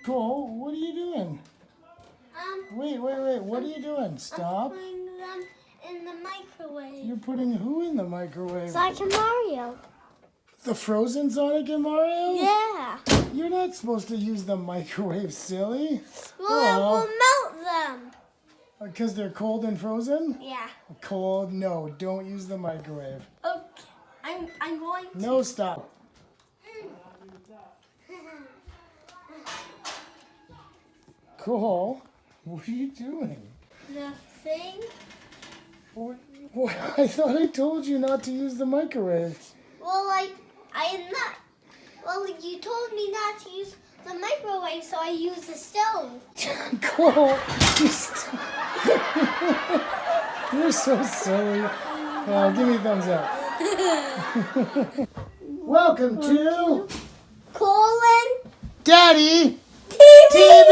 Cole, what are you doing? Wait. What are you doing? Stop. I'm putting them in the microwave. You're putting who in the microwave? Sonic and Mario. The frozen Sonic and Mario? Yeah. You're not supposed to use the microwave, silly. Well, it will melt them. Because they're cold and frozen? Yeah. Cold? No, don't use the microwave. Okay. I'm going to. No, stop. Cole, what are you doing? Nothing. What? I thought I told you not to use the microwave. Well, I am not. Well, you told me not to use the microwave, so I used the stove. Cole, you're so silly. Oh, give me a thumbs up. Welcome to Colon Daddy TV.